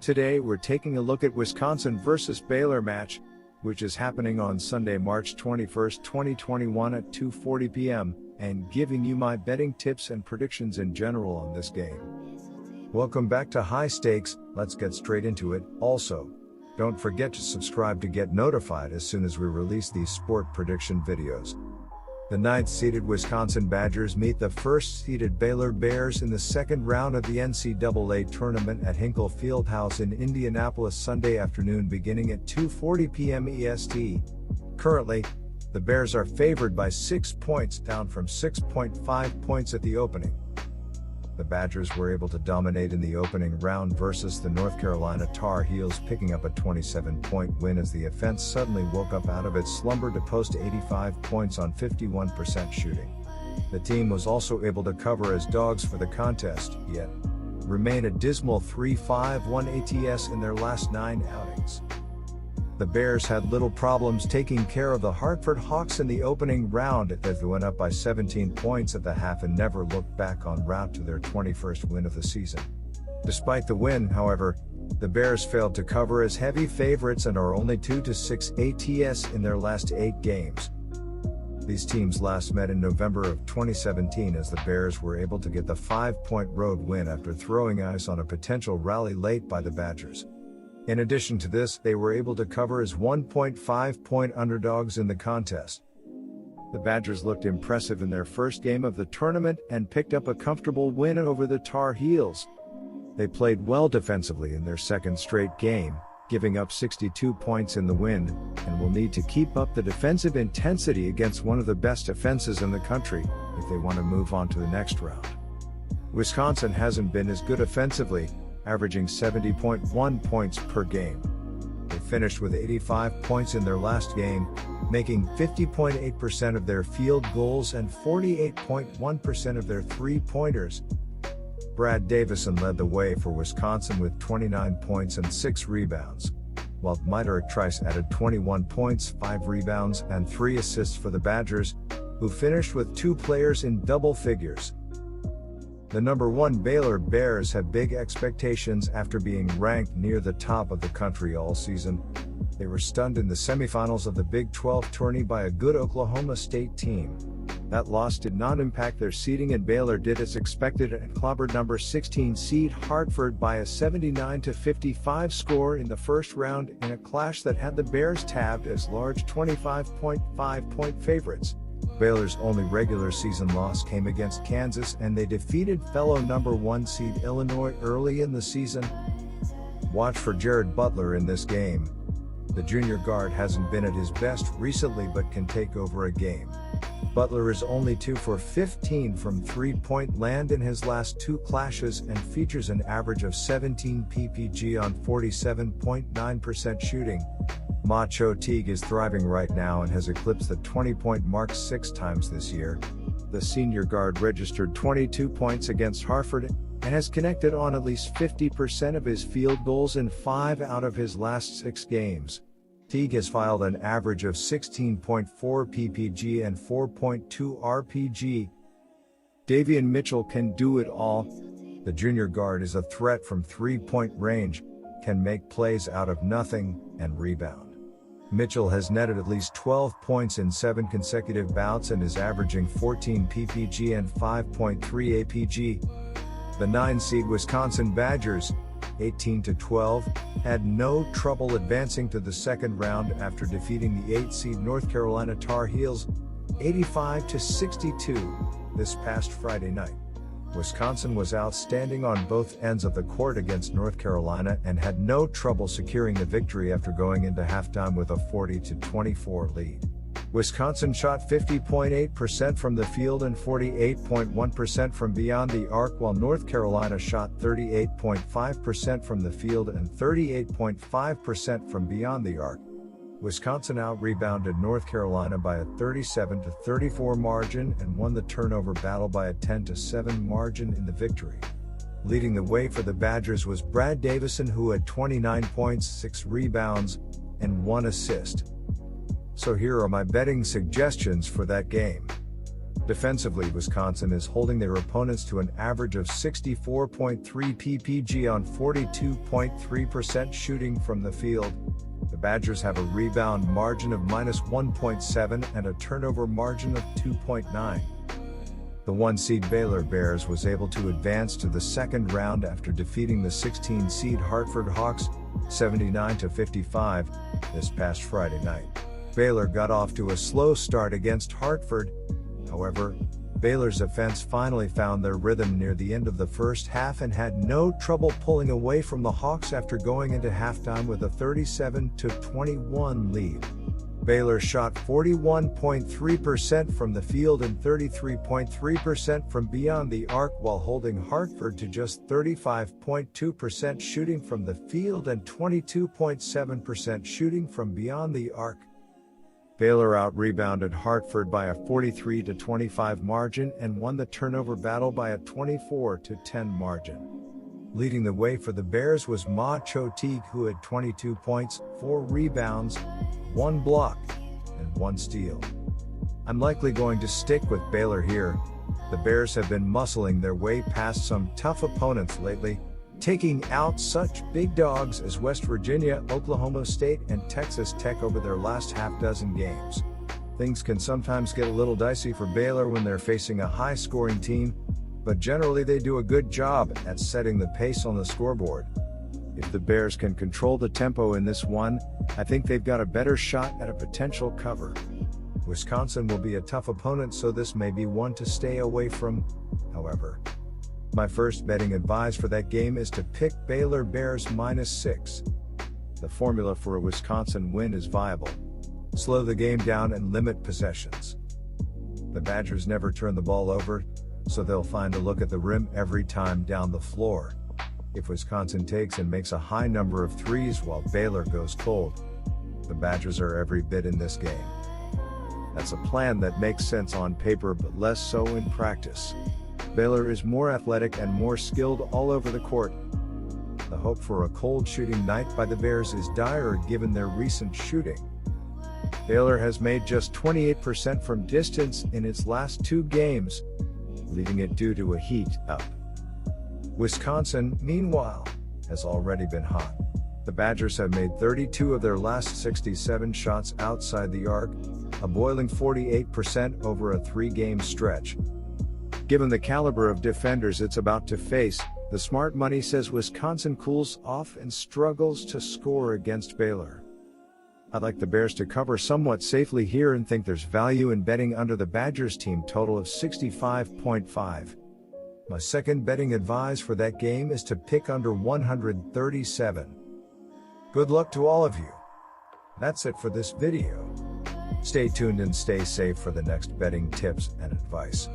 Today we're taking a look at Wisconsin versus Baylor match, which is happening on Sunday, March 21st, 2021 at 2:40 p.m., and giving you my betting tips and predictions in general on this game. Welcome back to High Stakes. Let's get straight into it. Also, don't forget to subscribe to get notified as soon as we release these sport prediction videos. The 9th-seeded Wisconsin Badgers meet the 1st-seeded Baylor Bears in the second round of the NCAA tournament at Hinkle Fieldhouse in Indianapolis Sunday afternoon beginning at 2:40 p.m. EST. Currently, the Bears are favored by 6 points, down from 6.5 points at the opening. The Badgers were able to dominate in the opening round versus the North Carolina Tar Heels, picking up a 27-point win as the offense suddenly woke up out of its slumber to post 85 points on 51% shooting. The team was also able to cover as dogs for the contest, yet remain a dismal 3-5-1 ATS in their last 9 outings. The Bears had little problems taking care of the Hartford Hawks in the opening round as they went up by 17 points at the half and never looked back en route to their 21st win of the season. Despite the win, however, the Bears failed to cover as heavy favorites and are only 2-6 ATS in their last 8 games. These teams last met in November of 2017 as the Bears were able to get the 5-point road win after throwing ice on a potential rally late by the Badgers. In addition to this, they were able to cover as 1.5-point underdogs in the contest. The Badgers looked impressive in their first game of the tournament and picked up a comfortable win over the Tar Heels. They played well defensively in their second straight game, giving up 62 points in the win, and will need to keep up the defensive intensity against one of the best offenses in the country if they want to move on to the next round. Wisconsin hasn't been as good offensively, averaging 70.1 points per game. They finished with 85 points in their last game, making 50.8% of their field goals and 48.1% of their three-pointers. Brad Davison led the way for Wisconsin with 29 points and 6 rebounds, while Miter Trice added 21 points, 5 rebounds, and 3 assists for the Badgers, who finished with 2 players in double figures. The number 1 Baylor Bears have big expectations after being ranked near the top of the country all season. They were stunned in the semifinals of the Big 12 tourney by a good Oklahoma State team. That loss did not impact their seeding, and Baylor did as expected and clobbered number 16 seed Hartford by a 79-55 score in the first round in a clash that had the Bears tabbed as large 25.5-point favorites. Baylor's only regular season loss came against Kansas, and they defeated fellow number 1 seed Illinois early in the season. Watch for Jared Butler in this game. The junior guard hasn't been at his best recently but can take over a game. Butler is only 2 for 15 from three-point land in his last 2 clashes and features an average of 17 PPG on 47.9% shooting. Macho Teague is thriving right now and has eclipsed the 20-point mark 6 times this year. The senior guard registered 22 points against Hartford and has connected on at least 50% of his field goals in 5 out of his last 6 games. Teague has filed an average of 16.4 PPG and 4.2 RPG. Davion Mitchell can do it all. The junior guard is a threat from 3-point range, can make plays out of nothing, and rebound. Mitchell has netted at least 12 points in 7 consecutive bouts and is averaging 14 PPG and 5.3 APG. The 9-seed Wisconsin Badgers, 18-12, had no trouble advancing to the second round after defeating the 8-seed North Carolina Tar Heels, 85-62, this past Friday night. Wisconsin was outstanding on both ends of the court against North Carolina and had no trouble securing the victory after going into halftime with a 40-24 lead. Wisconsin shot 50.8% from the field and 48.1% from beyond the arc, while North Carolina shot 38.5% from the field and 38.5% from beyond the arc. Wisconsin out-rebounded North Carolina by a 37-34 margin and won the turnover battle by a 10-7 margin in the victory. Leading the way for the Badgers was Brad Davison, who had 29 points, 6 rebounds, and 1 assist. So here are my betting suggestions for that game. Defensively, Wisconsin is holding their opponents to an average of 64.3 ppg on 42.3% shooting from the field. The Badgers have a rebound margin of -1.7 and a turnover margin of 2.9. The 1-seed Baylor Bears was able to advance to the second round after defeating the 16-seed Hartford Hawks 79-55 this past Friday night. Baylor got off to a slow start against Hartford. However, Baylor's offense finally found their rhythm near the end of the first half and had no trouble pulling away from the Hawks after going into halftime with a 37-21 lead. Baylor shot 41.3% from the field and 33.3% from beyond the arc, while holding Hartford to just 35.2% shooting from the field and 22.7% shooting from beyond the arc. Baylor out-rebounded Hartford by a 43-25 margin and won the turnover battle by a 24-10 margin. Leading the way for the Bears was Ma Cho-Teague, who had 22 points, 4 rebounds, 1 block, and 1 steal. I'm likely going to stick with Baylor here. The Bears have been muscling their way past some tough opponents lately, taking out such big dogs as West Virginia, Oklahoma State, and Texas Tech over their last half-dozen games. Things can sometimes get a little dicey for Baylor when they're facing a high-scoring team, but generally they do a good job at setting the pace on the scoreboard. If the Bears can control the tempo in this one, I think they've got a better shot at a potential cover. Wisconsin will be a tough opponent, so this may be one to stay away from, however. My first betting advice for that game is to pick Baylor Bears -6. The formula for a Wisconsin win is viable. Slow the game down and limit possessions. The Badgers never turn the ball over, so they'll find a look at the rim every time down the floor. If Wisconsin takes and makes a high number of threes while Baylor goes cold, the Badgers are every bit in this game. That's a plan that makes sense on paper but less so in practice. Baylor is more athletic and more skilled all over the court. The hope for a cold shooting night by the Bears is dire given their recent shooting. Baylor has made just 28% from distance in its last 2 games, leaving it due to a heat up. Wisconsin, meanwhile, has already been hot. The Badgers have made 32 of their last 67 shots outside the arc, a boiling 48% over a 3-game stretch. Given the caliber of defenders it's about to face, the smart money says Wisconsin cools off and struggles to score against Baylor. I'd like the Bears to cover somewhat safely here and think there's value in betting under the Badgers team total of 65.5. My second betting advice for that game is to pick under 137. Good luck to all of you. That's it for this video. Stay tuned and stay safe for the next betting tips and advice.